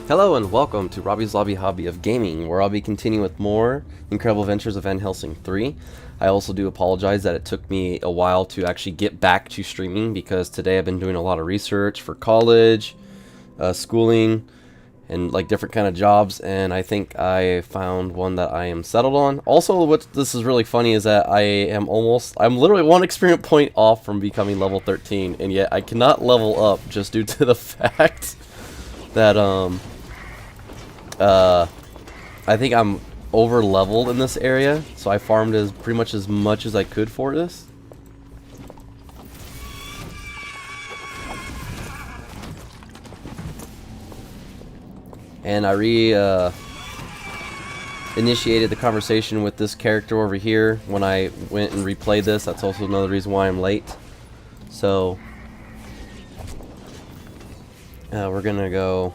Hello and welcome to Robbie's Lobby Hobby of Gaming, where I'll be continuing with more Incredible Adventures of Van Helsing 3. I also do apologize that it took me a while to actually get back to streaming, because today I've been doing a lot of research for college, schooling, and like different kind of jobs, and I think I found one that I am settled on. Also, what this is really funny is that I'm literally one experience point off from becoming level 13, and yet I cannot level up just due to the fact that I think I'm over leveled in this area, so I farmed pretty much as much as I could for this. And I initiated the conversation with this character over here when I went and replayed this. That's also another reason why I'm late. So we're gonna go.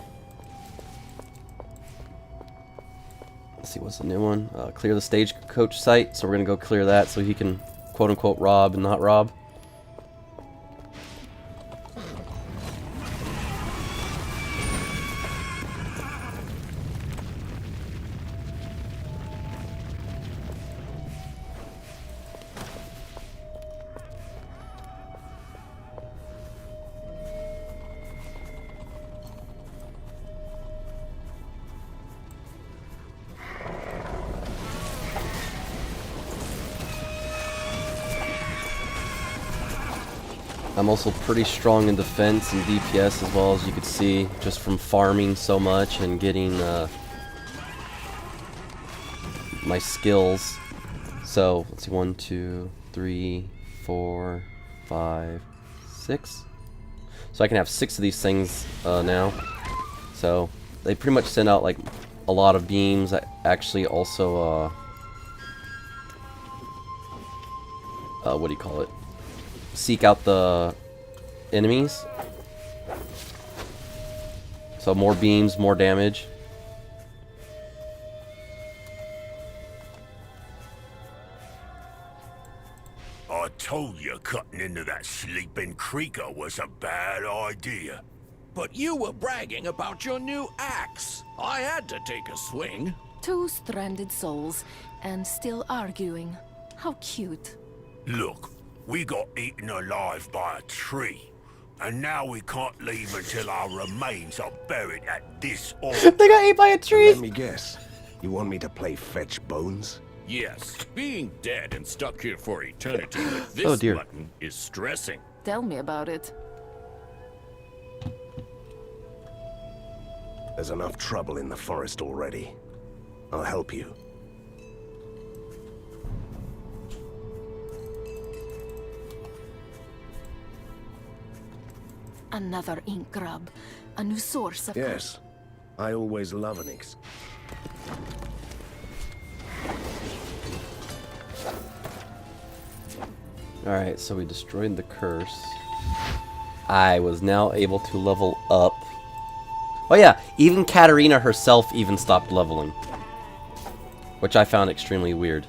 Let's see, what's the new one? Clear the stagecoach site. So we're gonna go clear that so he can quote unquote rob and not rob. I'm also pretty strong in defense and DPS as well, as you could see, just from farming so much and getting my skills. So let's see, 1, 2, 3, 4, 5, 6. So I can have 6 of these things now. So they pretty much send out like a lot of beams. I actually also what do you call it? Seek out the enemies. So more beams, more damage. I told you cutting into that sleeping creaker was a bad idea. But you were bragging about your new axe. I had to take a swing. 2 stranded souls, and still arguing. How cute. Look, we got eaten alive by a tree. And now we can't leave until our remains are buried at this altar. They got ate by a tree! Let me guess. You want me to play fetch bones? Yes, being dead and stuck here for eternity with this Oh, dear. button is stressing. Tell me about it. There's enough trouble in the forest already. I'll help you. Another ink grub. A new source of... Yes. I always love an ex... Alright, so we destroyed the curse. I was now able to level up. Oh yeah, even Katarina herself even stopped leveling, which I found extremely weird.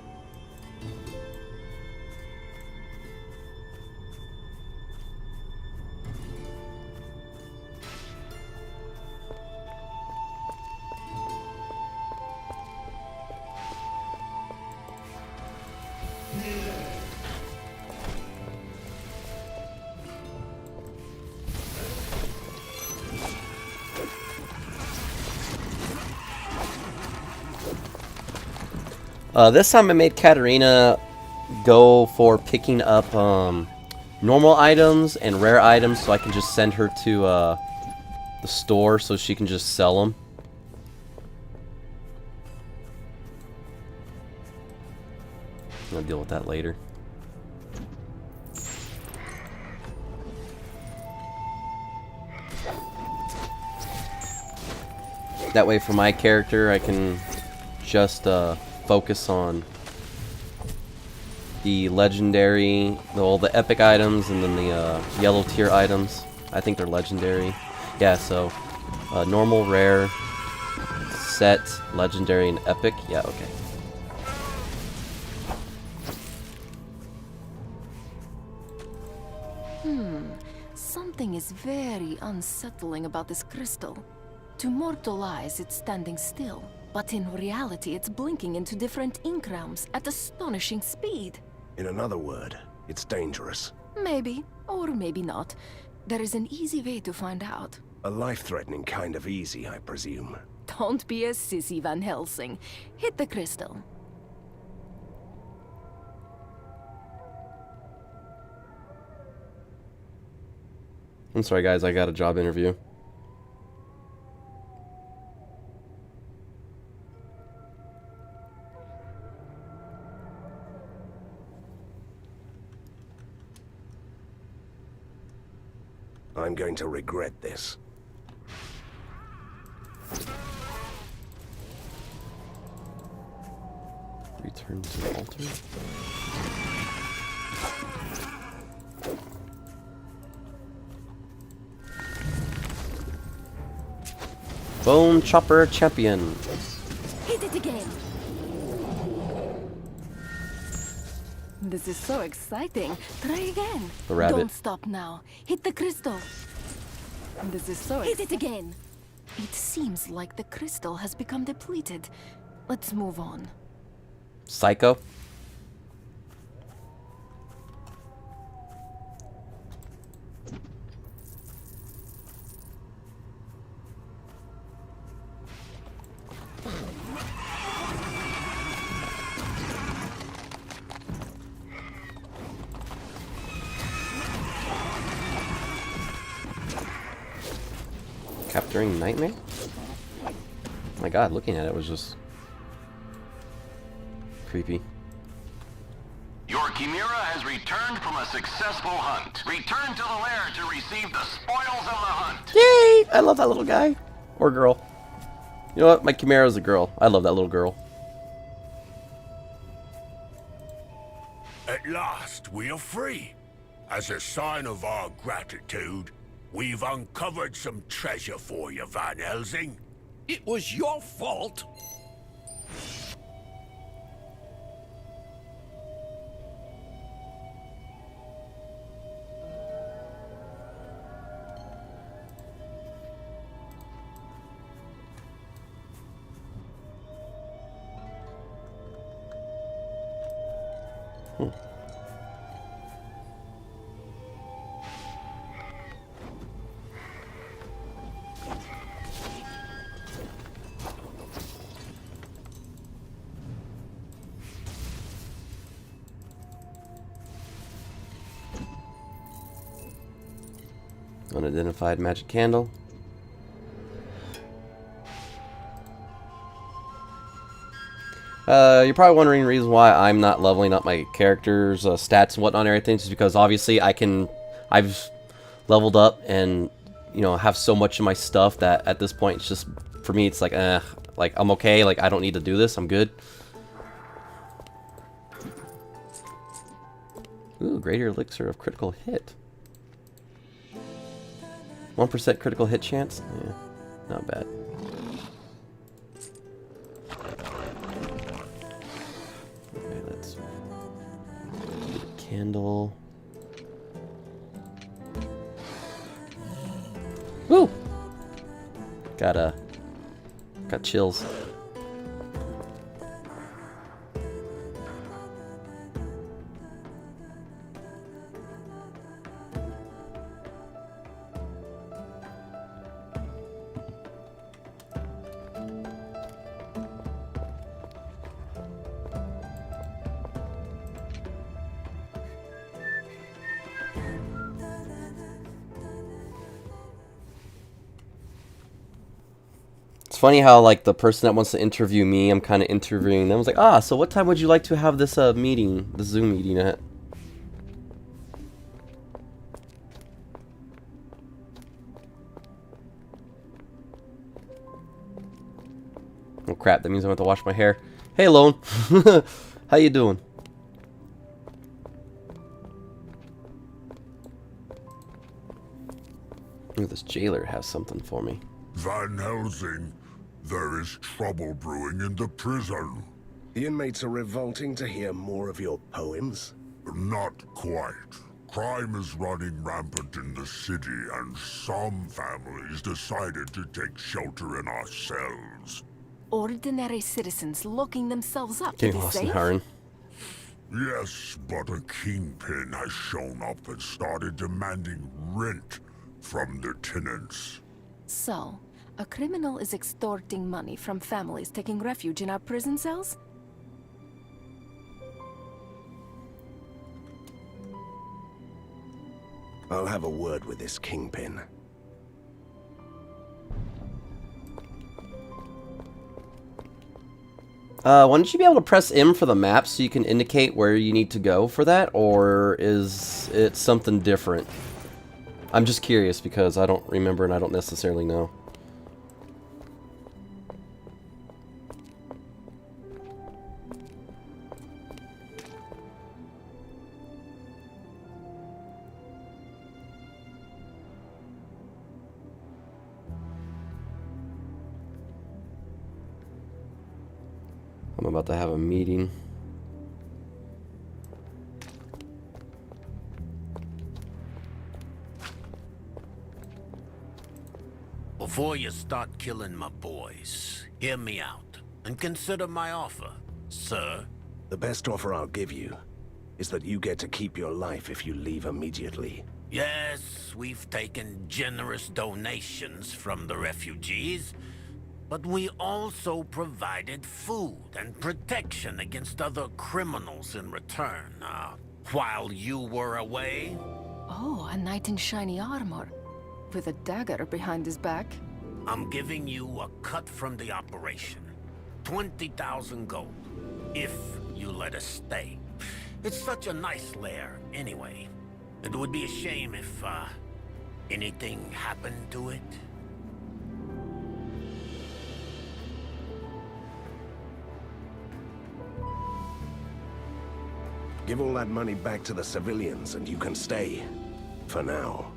This time I made Katarina go for picking up normal items and rare items, so I can just send her to the store so she can just sell them. I'll deal with that later. That way for my character I can just focus on the legendary, all the epic items, and then the yellow tier items. I think they're legendary. Yeah, so normal, rare, set, legendary, and epic. Yeah, okay. Something is very unsettling about this crystal. To mortal eyes, it's standing still. But in reality, it's blinking into different ink realms at astonishing speed. In another word, it's dangerous. Maybe, or maybe not. There is an easy way to find out. A life-threatening kind of easy, I presume. Don't be a sissy, Van Helsing. Hit the crystal. I'm sorry, guys. I got a job interview. I'm going to regret this. Return to the altar. Bone Chopper Champion. Hit it again. This is so exciting. Try again. The rabbit. Don't stop now. Hit the crystal. This is so Hit it again. It seems like the crystal has become depleted. Let's move on. Psycho. Capturing Nightmare? Oh my god, looking at it was just creepy. Your Chimera has returned from a successful hunt. Return to the lair to receive the spoils of the hunt. Yay! I love that little guy. Or girl. You know what? My Chimera is a girl. I love that little girl. At last, we are free. As a sign of our gratitude, we've uncovered some treasure for you, Van Helsing. It was your fault. Unidentified magic candle. You're probably wondering the reason why I'm not leveling up my characters' stats and whatnot and everything is because obviously I've leveled up and, you know, have so much of my stuff that at this point it's just, for me it's like, like I'm okay, like I don't need to do this, I'm good. Ooh, greater elixir of critical hit. 1% critical hit chance? Yeah, not bad. Okay, let's get a candle. Woo! Got chills. It's funny how, like, the person that wants to interview me, I'm kind of interviewing them. I was like, ah, so what time would you like to have this meeting, the Zoom meeting at? Oh crap, that means I have to wash my hair. Hey, Lone. How you doing? Ooh, this jailer has something for me. Van Helsing, there is trouble brewing in the prison. The inmates are revolting to hear more of your poems. Not quite. Crime is running rampant in the city, and some families decided to take shelter in our cells. Ordinary citizens locking themselves up to Getting be lost in safe? Harren. Yes, but a kingpin has shown up and started demanding rent from the tenants. So, a criminal is extorting money from families taking refuge in our prison cells? I'll have a word with this kingpin. Wouldn't you be able to press M for the map so you can indicate where you need to go for that, or is it something different? I'm just curious because I don't remember and I don't necessarily know. I'm about to have a meeting. Before you start killing my boys, hear me out and consider my offer, sir. The best offer I'll give you is that you get to keep your life if you leave immediately. Yes, we've taken generous donations from the refugees, but we also provided food and protection against other criminals in return, while you were away. Oh, a knight in shiny armor. With a dagger behind his back. I'm giving you a cut from the operation. 20,000 gold, if you let us stay. It's such a nice lair, anyway. It would be a shame if, anything happened to it. Give all that money back to the civilians and you can stay. For now.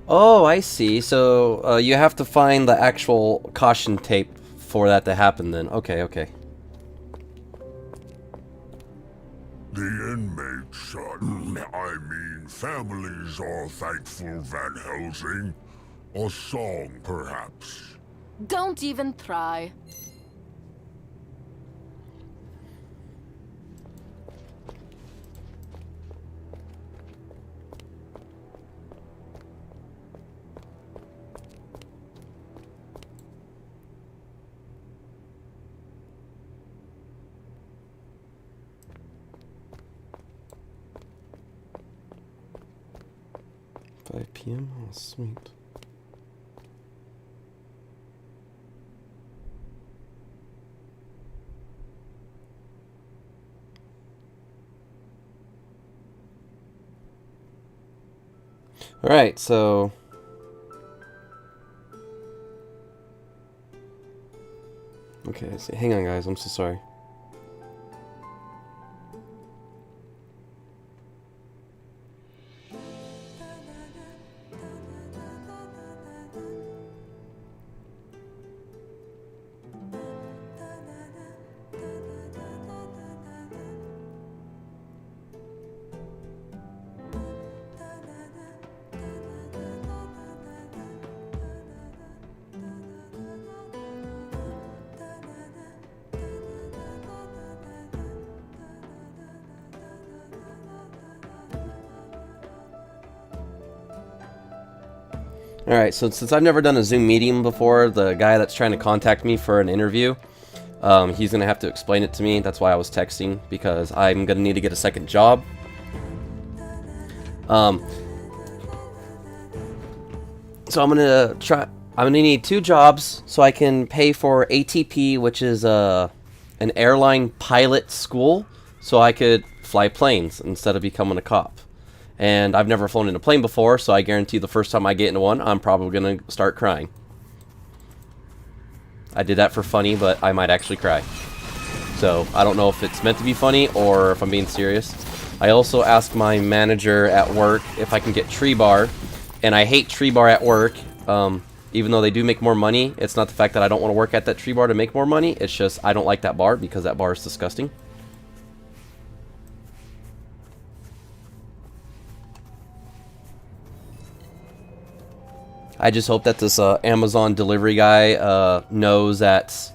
Oh, I see. So you have to find the actual caution tape for that to happen then. Okay, okay. The inmates, son. I mean, families are thankful, Van Helsing. A song, perhaps. Don't even try. PM? Oh, sweet. Alright, so... Okay, hang on guys, I'm so sorry. Alright, so since I've never done a Zoom meeting before, the guy that's trying to contact me for an interview, he's going to have to explain it to me. That's why I was texting, because I'm going to need to get a second job. So I'm going to need 2 jobs so I can pay for ATP, which is an airline pilot school, so I could fly planes instead of becoming a cop. And I've never flown in a plane before, so I guarantee the first time I get into one, I'm probably going to start crying. I did that for funny, but I might actually cry. So, I don't know if it's meant to be funny or if I'm being serious. I also asked my manager at work if I can get tree bar, and I hate tree bar at work. even though they do make more money, it's not the fact that I don't want to work at that tree bar to make more money. It's just I don't like that bar because that bar is disgusting. I just hope that this Amazon delivery guy knows that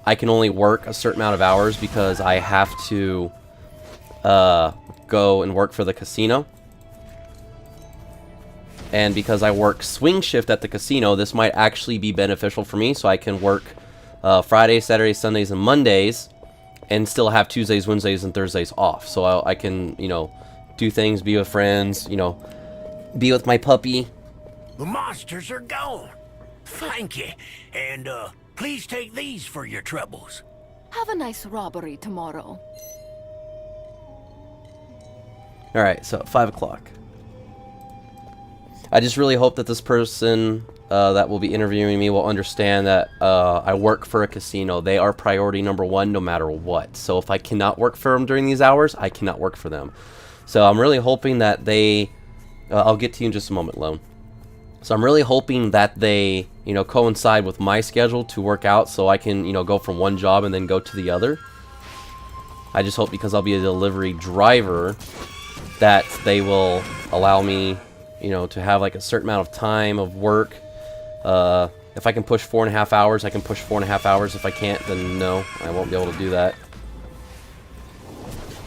I can only work a certain amount of hours because I have to go and work for the casino. And because I work swing shift at the casino, this might actually be beneficial for me, so I can work Fridays, Saturdays, Sundays, and Mondays, and still have Tuesdays, Wednesdays, and Thursdays off. So I can, you know, do things, be with friends, you know, be with my puppy. The monsters are gone. Thank you. And, please take these for your troubles. Have a nice robbery tomorrow. Alright, so 5 o'clock. I just really hope that this person that will be interviewing me will understand that I work for a casino. They are priority number one no matter what. So if I cannot work for them during these hours, I cannot work for them. So I'm really hoping that they... I'll get to you in just a moment, Lone. So I'm really hoping that they, you know, coincide with my schedule to work out so I can, you know, go from one job and then go to the other. I just hope because I'll be a delivery driver that they will allow me, you know, to have like a certain amount of time of work. If I can push 4.5 hours, I can push 4.5 hours. If I can't, then no, I won't be able to do that.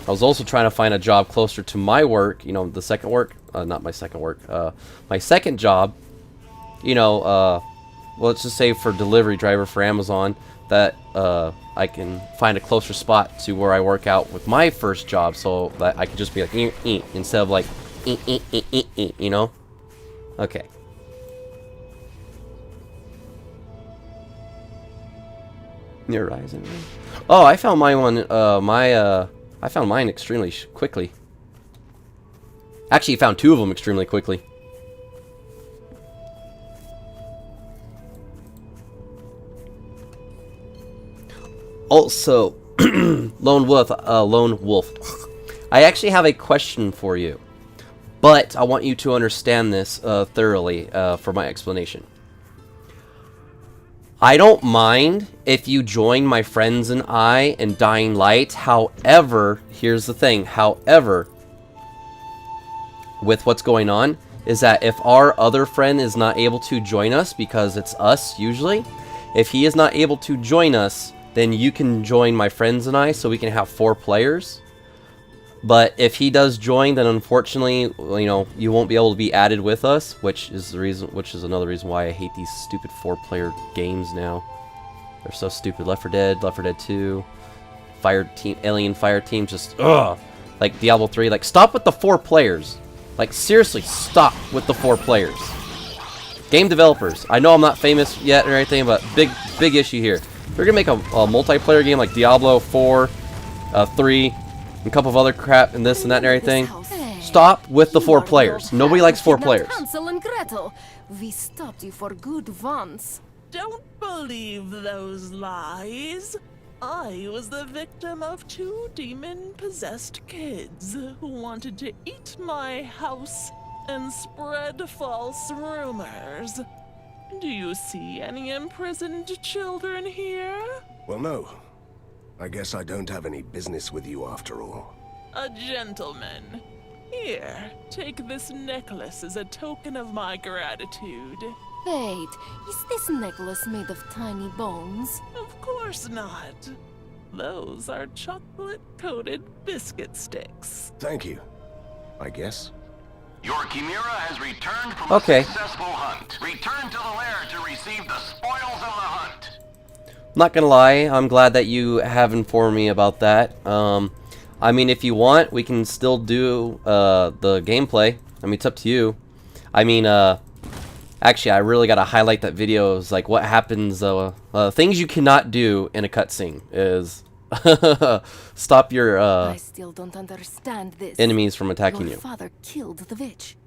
I was also trying to find a job closer to my work, you know, the second work, not my second work, my second job, you know, well, let's just say for delivery driver for Amazon, that I can find a closer spot to where I work out with my first job, so that I could just be like, instead of like, you know? Okay. Near Horizon. Oh, I found my one, I found mine extremely quickly. Actually, found 2 of them extremely quickly. Also, Lone Wolf. I actually have a question for you, but I want you to understand this thoroughly for my explanation. I don't mind if you join my friends and I in Dying Light. However, here's the thing. However, with what's going on is that if our other friend is not able to join us, because it's us usually, if he is not able to join us, then you can join my friends and I so we can have 4 players. But if he does join, then unfortunately, you know, you won't be able to be added with us, which is another reason why I hate these stupid 4-player games now. They're so stupid. Left 4 Dead, Left 4 Dead 2, Alien Fire Team, just ugh. Like Diablo 3, like stop with the 4 players. Like seriously, stop with the 4 players. Game developers, I know I'm not famous yet or anything, but big issue here. They're gonna make a multiplayer game like Diablo 4, 3. A couple of other crap and this and that and everything. Stop with the 4 players. Nobody likes 4 players. Hansel and Gretel. We stopped you for good once. Don't believe those lies. I was the victim of 2 demon-possessed kids who wanted to eat my house and spread false rumors. Do you see any imprisoned children here? Well, no. I guess I don't have any business with you after all. A gentleman. Here, take this necklace as a token of my gratitude. Wait, is this necklace made of tiny bones? Of course not. Those are chocolate-coated biscuit sticks. Thank you. I guess. Your Chimera has returned from a successful hunt. Return to the lair to receive the spoils of the hunt. Not gonna lie, I'm glad that you have informed me about that. I mean, if you want, we can still do the gameplay. I mean, it's up to you. I mean, actually, I really gotta highlight that video. It's like what happens. Things you cannot do in a cutscene is stop your I still don't understand this. enemies from attacking Your you. father killed the witch.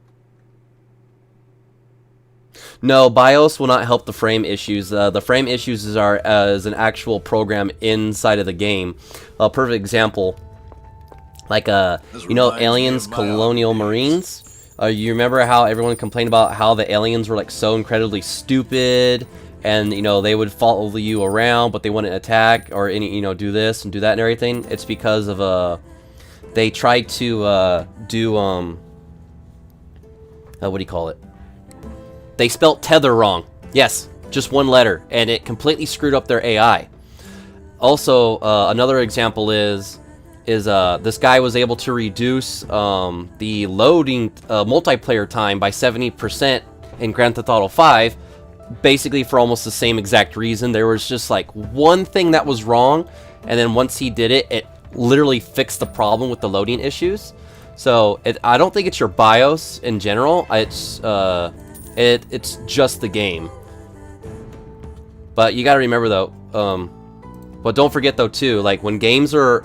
No, BIOS will not help the frame issues. The frame issues is an actual program inside of the game. A perfect example, like you know, Aliens Colonial Marines. You remember how everyone complained about how the aliens were like so incredibly stupid, and you know they would follow you around, but they wouldn't attack or any do this and do that and everything. It's because of they tried to do what do you call it? They spelt tether wrong. Yes, just one letter, and it completely screwed up their AI. Also, another example is this guy was able to reduce the loading multiplayer time by 70% in Grand Theft Auto 5, basically for almost the same exact reason. There was just like one thing that was wrong, and then once he did it, it literally fixed the problem with the loading issues. So I don't think it's your BIOS in general. It's just the game. But you gotta remember though, but don't forget though too, like when games are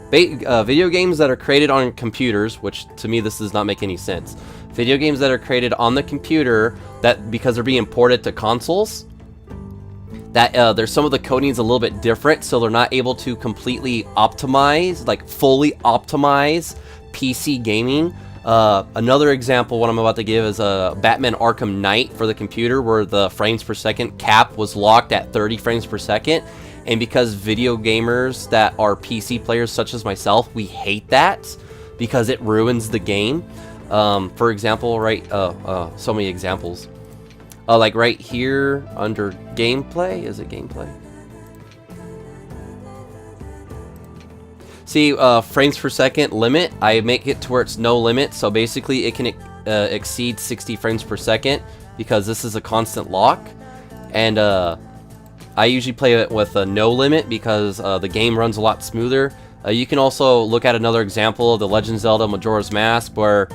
video games that are created on computers, which to me this does not make any sense. Video games that are created on the computer, that because they're being ported to consoles, that there's some of the coding's a little bit different, so they're not able to completely optimize, like fully optimize PC gaming. Another example, what I'm about to give is Batman Arkham Knight for the computer, where the frames per second cap was locked at 30 frames per second. And because video gamers that are PC players such as myself, we hate that because it ruins the game. For example, right, so many examples. Like right here under gameplay, is it gameplay? See, frames per second limit, I make it to where it's no limit, so basically it can exceed 60 frames per second because this is a constant lock. And I usually play it with a no limit because the game runs a lot smoother. You can also look at another example of the Legend of Zelda Majora's Mask, where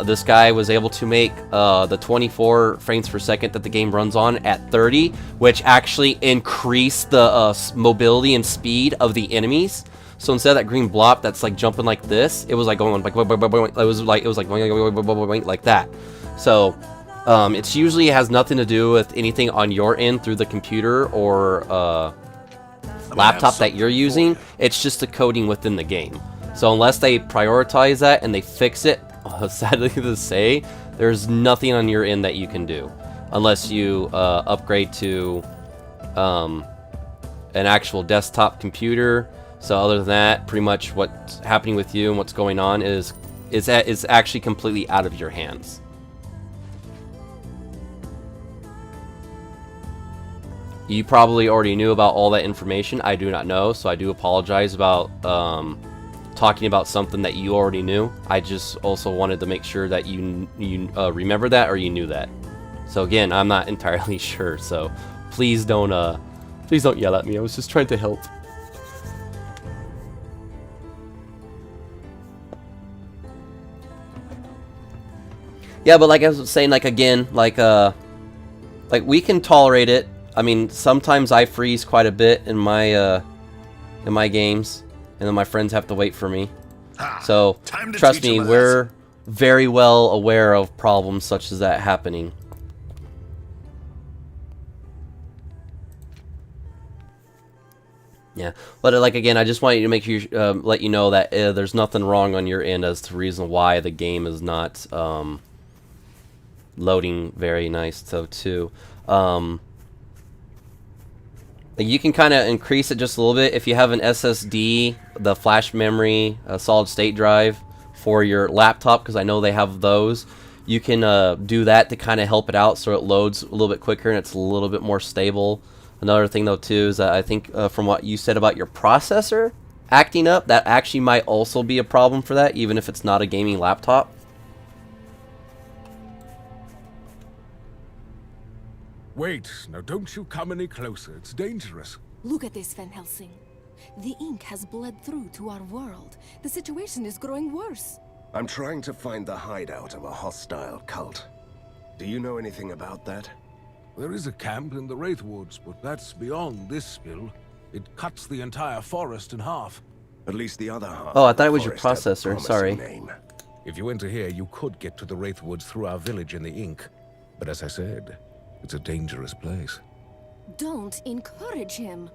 this guy was able to make the 24 frames per second that the game runs on at 30, which actually increased the mobility and speed of the enemies. So instead of that green blob that's like jumping like this, it was like going like like that. So it's usually has nothing to do with anything on your end through the computer or laptop that you're using. It's just the coding within the game. So unless they prioritize that and they fix it, sadly to say, there's nothing on your end that you can do unless you upgrade to an actual desktop computer. So other than that, pretty much what's happening with you and what's going on is actually completely out of your hands. You probably already knew about all that information. I do not know, so I do apologize about talking about something that you already knew. I just also wanted to make sure that you remember that or you knew that. So again, I'm not entirely sure, so please don't yell at me. I was just trying to help. Yeah, but like I was saying, like again, like we can tolerate it. I mean, sometimes I freeze quite a bit in my games, and then my friends have to wait for me. So trust me, we're very well aware of problems such as that happening. Yeah, but like again, I just want you to make sure, let you know that there's nothing wrong on your end as to the reason why the game is not loading very nice. So too, you can kind of increase it just a little bit if you have an SSD, the flash memory, a solid state drive for your laptop, because I know they have those. You can do that to kind of help it out so it loads a little bit quicker and it's a little bit more stable. Another thing though too is that I think from what you said about your processor acting up, that actually might also be a problem for that, even if it's not a gaming laptop. Wait, now don't you come any closer, it's dangerous. Look at this, Van Helsing. The ink has bled through to our world. The situation is growing worse. I'm trying to find the hideout of a hostile cult. Do you know anything about that? There is a camp in the Wraithwoods, but that's beyond this spill. It cuts the entire forest in half. At least the other half. Oh, I thought it was your processor. Sorry. Name. If you enter here, you could get to the Wraithwoods through our village in the ink. But as I said, it's a dangerous place. Don't encourage him.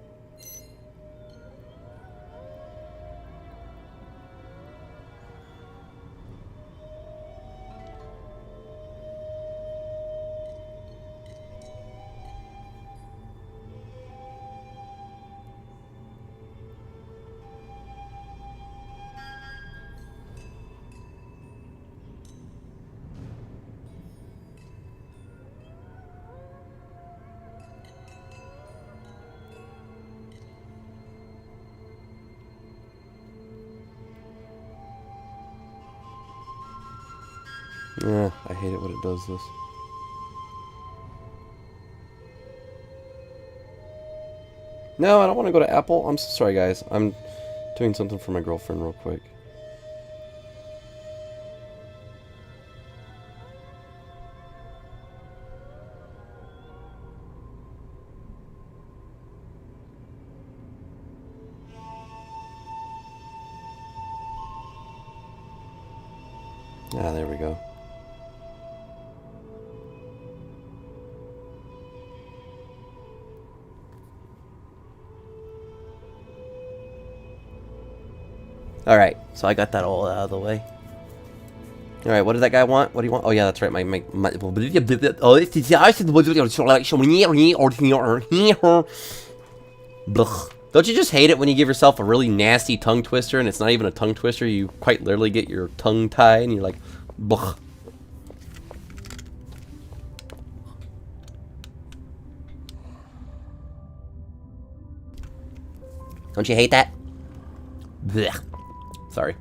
Yeah, I hate it when it does this. No, I don't want to go to Apple. I'm so sorry, guys. I'm doing something for my girlfriend real quick. Ah, there we go. Alright, so I got that all out of the way. Alright, what did that guy want? What do you want? Oh yeah, that's right, my Blech. Don't you just hate it when you give yourself a really nasty tongue twister and it's not even a tongue twister, you quite literally get your tongue tied and you're like, blech. Don't you hate that? Blech. Sorry.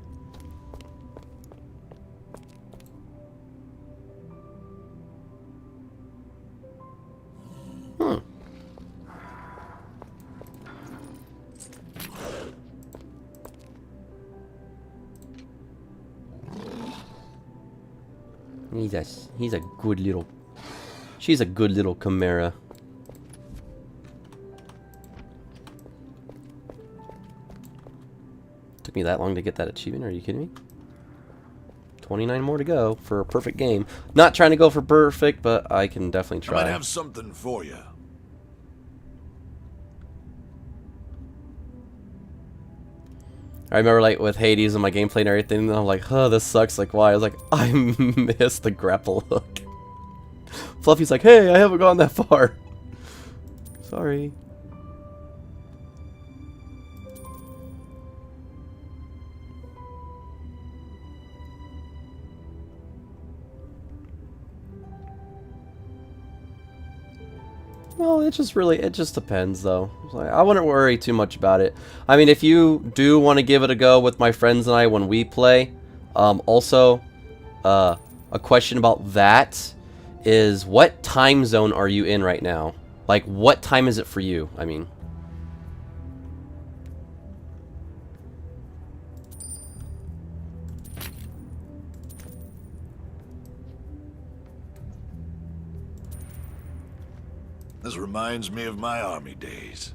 He's a good little... She's a good little chimera. Took me that long to get that achievement, are you kidding me? 29 more to go for a perfect game. Not trying to go for perfect, but I can definitely try. I might have something for you. I remember like with Hades and my gameplay and everything, and I'm like, oh, this sucks. Like, why? I was like, I missed the grapple hook. Fluffy's like, hey, I haven't gone that far. Sorry. Well, it just depends though. I wouldn't worry too much about it. I mean, if you do want to give it a go with my friends and I when we play, also, a question about that is, what time zone are you in right now? Like, what time is it for you? I mean. This reminds me of my army days.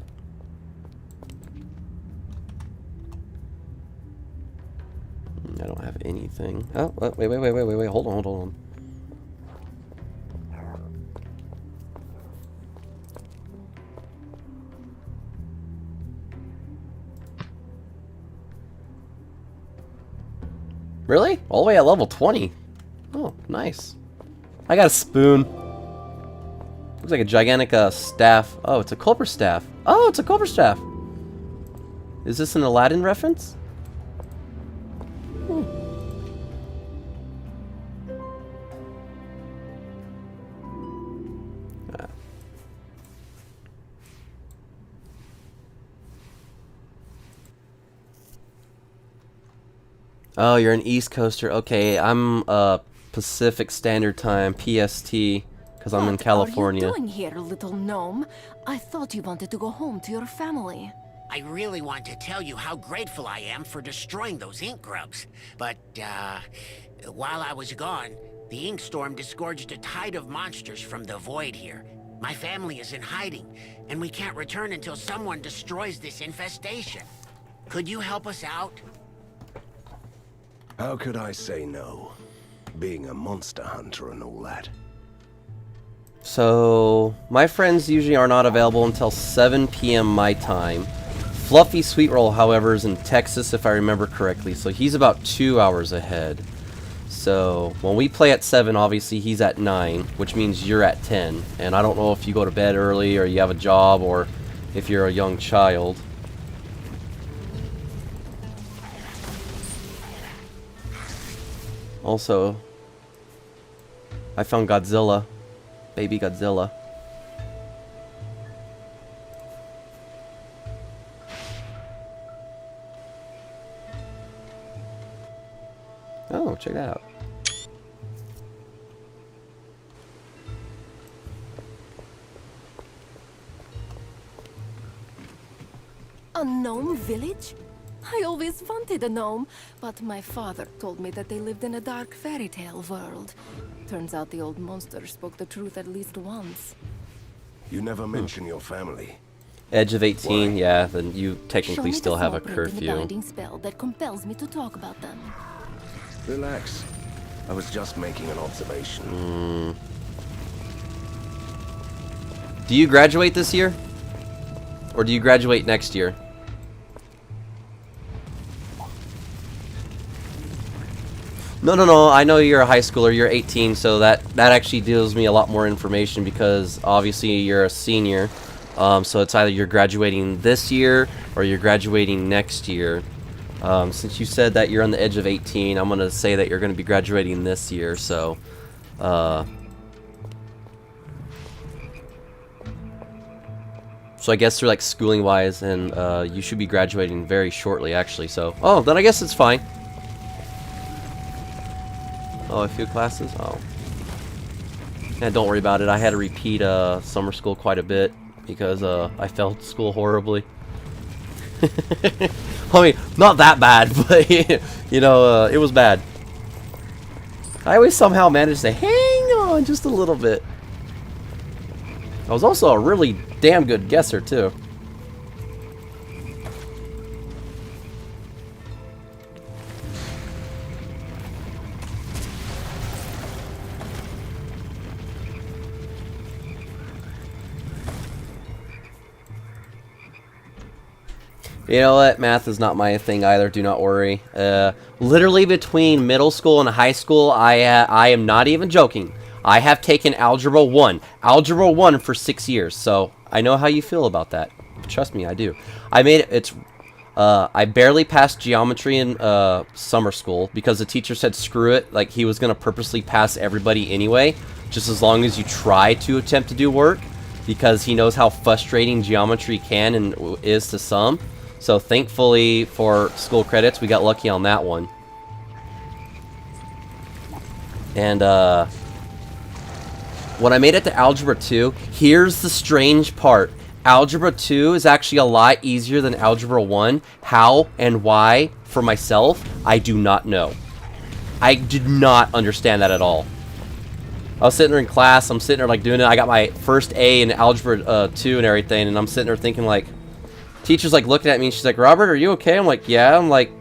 I don't have anything. Oh, wait. Hold on. Really? All the way at level 20? Oh, nice. I got a spoon. Looks like a gigantic staff. Oh, it's a cobra staff. Oh, it's a cobra staff. Is this an Aladdin reference? Oh, you're an East Coaster. Okay, I'm Pacific Standard Time, PST, because I'm in California. What are you doing here, little gnome? I thought you wanted to go home to your family. I really want to tell you how grateful I am for destroying those ink grubs. But, while I was gone, the ink storm disgorged a tide of monsters from the void here. My family is in hiding, and we can't return until someone destroys this infestation. Could you help us out? How could I say no? Being a monster hunter and all that. So, my friends usually are not available until 7 p.m. my time. Fluffy Sweet Roll, however, is in Texas, if I remember correctly, so he's about 2 hours ahead. So, when we play at 7, obviously he's at 9, which means you're at 10. And I don't know if you go to bed early, or you have a job, or if you're a young child. Also, I found Godzilla. Baby Godzilla. Oh, check that out. A gnome village? I always wanted a gnome, but my father told me that they lived in a dark fairy tale world. Turns out the old monster spoke the truth at least once. You never mention your family. Edge of 18, Why? yeah, then you Show technically me the still have a small print in the curfew. binding spell that compels me to talk about them. Relax. I was just making an observation. Do you graduate this year? Or do you graduate next year? No, I know you're a high schooler, you're 18, so that actually deals me a lot more information because obviously you're a senior. So it's either you're graduating this year or you're graduating next year. Since you said that you're on the edge of 18, I'm going to say that you're going to be graduating this year, so... So I guess through like schooling wise, and you should be graduating very shortly actually, so... Oh, then I guess it's fine. Oh, a few classes? Oh. Yeah, don't worry about it. I had to repeat summer school quite a bit because I failed school horribly. I mean, not that bad, but you know, it was bad. I always somehow managed to hang on just a little bit. I was also a really damn good guesser too. You know what? Math is not my thing either. Do not worry. Literally between middle school and high school, I am not even joking. I have taken Algebra 1. Algebra 1 for 6 years. So I know how you feel about that. Trust me, I do. I made it. I barely passed geometry in summer school because the teacher said screw it. Like he was gonna purposely pass everybody anyway, just as long as you try to attempt to do work, because he knows how frustrating geometry can and is to some. So thankfully for school credits, we got lucky on that one. And when I made it to Algebra 2, here's the strange part. Algebra 2 is actually a lot easier than Algebra 1. How and why, for myself, I do not know. I did not understand that at all. I was sitting there in class, I'm sitting there like doing it. I got my first A in Algebra 2 and everything, and I'm sitting there thinking like, teacher's like looking at me and she's like, Robert, are you okay? I'm like, yeah. I'm like,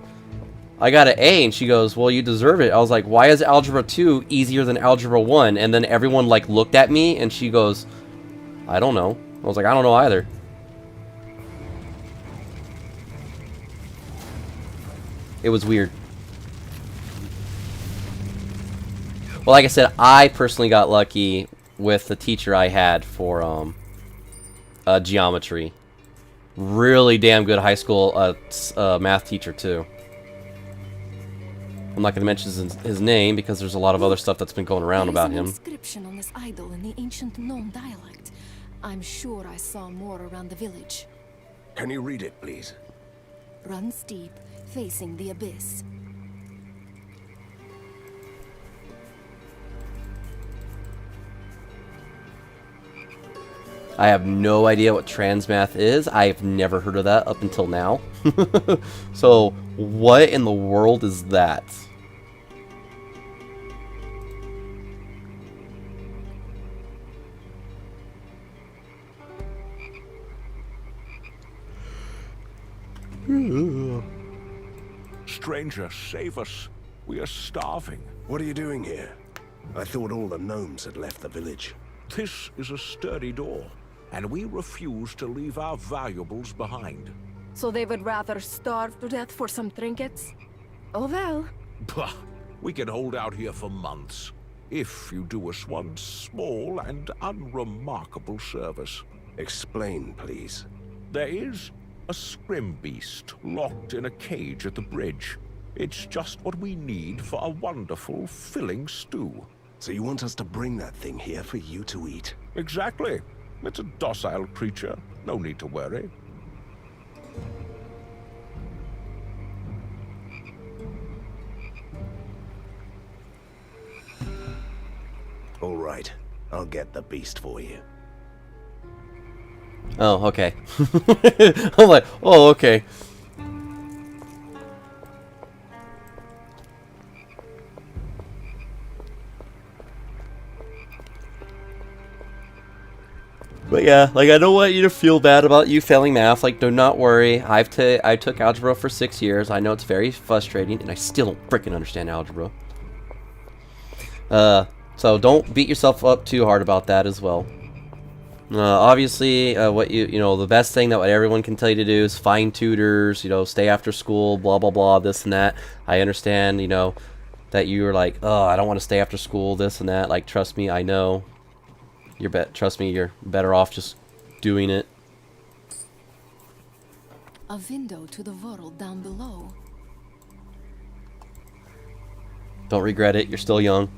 I got an A, and she goes, well, you deserve it. I was like, why is Algebra 2 easier than Algebra 1? And then everyone like looked at me and she goes, I don't know. I was like, I don't know either. It was weird. Well, like I said, I personally got lucky with the teacher I had for geometry. Really damn good high school math teacher too. I'm not going to mention his name because there's a lot of other stuff that's been going around about him. There is an inscription on this idol in the ancient gnome dialect. I'm sure I saw more around the village. Can you read it, please? Run steep, facing the abyss. I have no idea what transmath is. I've never heard of that up until now. So, what in the world is that? Stranger, save us. We are starving. What are you doing here? I thought all the gnomes had left the village. This is a sturdy door, and we refuse to leave our valuables behind. So they would rather starve to death for some trinkets? Oh well. Bah, we can hold out here for months, if you do us one small and unremarkable service. Explain, please. There is a scrim beast locked in a cage at the bridge. It's just what we need for a wonderful, filling stew. So you want us to bring that thing here for you to eat? Exactly. It's a docile creature. No need to worry. All right. I'll get the beast for you. Oh, okay. I'm like, oh, okay. But yeah, like, I don't want you to feel bad about you failing math. Like, do not worry. I took algebra for 6 years. I know it's very frustrating, and I still don't freaking understand algebra. So don't beat yourself up too hard about that as well. Obviously, what you know, the best thing that what everyone can tell you to do is find tutors, you know, stay after school, blah, blah, blah, this and that. I understand, you know, that you're like, oh, I don't want to stay after school, this and that. Like, trust me, I know. Trust me, you're better off just doing it. A window to the world down below. Don't regret it, you're still young.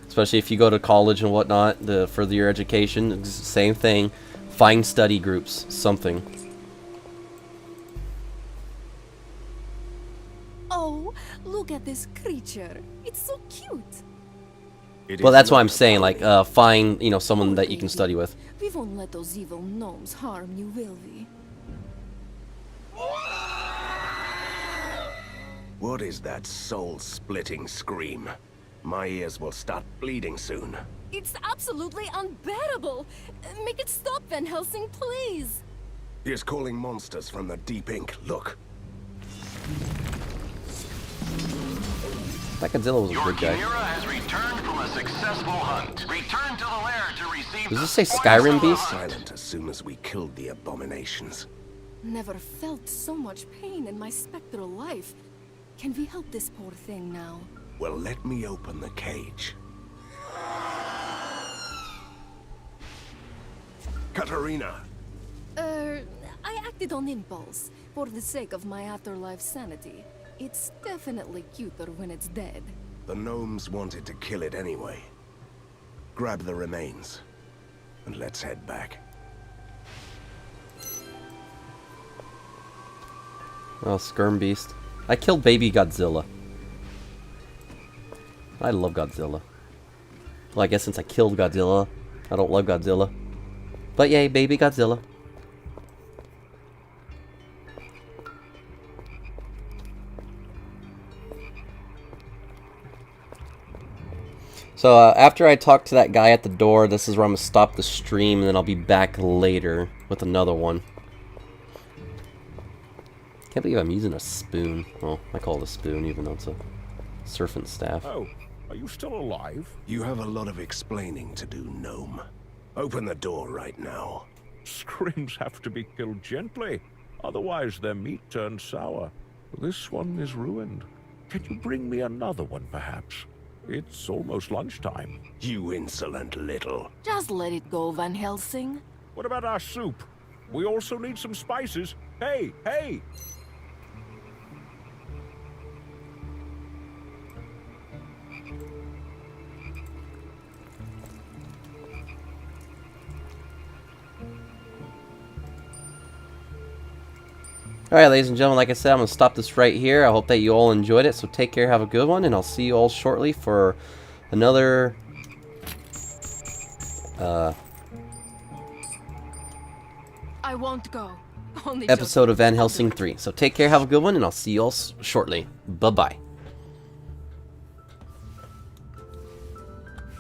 Especially if you go to college and whatnot, to further your education, it's the same thing. Find study groups, something. Oh, look at this creature. It's so cute. Well, that's why I'm saying, like, find, you know, someone that you can study with. We won't let those evil gnomes harm you, will we? What is that soul-splitting scream? My ears will start bleeding soon. It's absolutely unbearable. Make it stop, Van Helsing, please. He is calling monsters from the deep ink. Look. That Godzilla was a Your good guy. Chimera has returned from a successful hunt. Return to the lair to receive Does the this say spoils Skyrim of the Beast? hunt. Silent as soon as we killed the abominations. Never felt so much pain in my spectral life. Can we help this poor thing now? Well, let me open the cage. Katarina! I acted on impulse, for the sake of my afterlife sanity. It's definitely cuter when it's dead. The gnomes wanted to kill it anyway. Grab the remains, and let's head back. Oh, Skirm Beast. I killed baby Godzilla. I love Godzilla. Well, I guess since I killed Godzilla, I don't love Godzilla. But yay, baby Godzilla. So after I talk to that guy at the door, this is where I'm going to stop the stream, and then I'll be back later with another one. Can't believe I'm using a spoon. Well, I call it a spoon even though it's a serpent staff. Oh, are you still alive? You have a lot of explaining to do, gnome. Open the door right now. Scrims have to be killed gently, otherwise their meat turns sour. This one is ruined. Can you bring me another one, perhaps? It's almost lunchtime. You insolent little. Just let it go, Van Helsing. What about our soup? We also need some spices. Hey, hey! Alright, ladies and gentlemen, like I said, I'm going to stop this right here. I hope that you all enjoyed it, so take care, have a good one, and I'll see you all shortly for another I won't go. Only episode of Van Helsing 3. So take care, have a good one, and I'll see you all shortly. Bye-bye.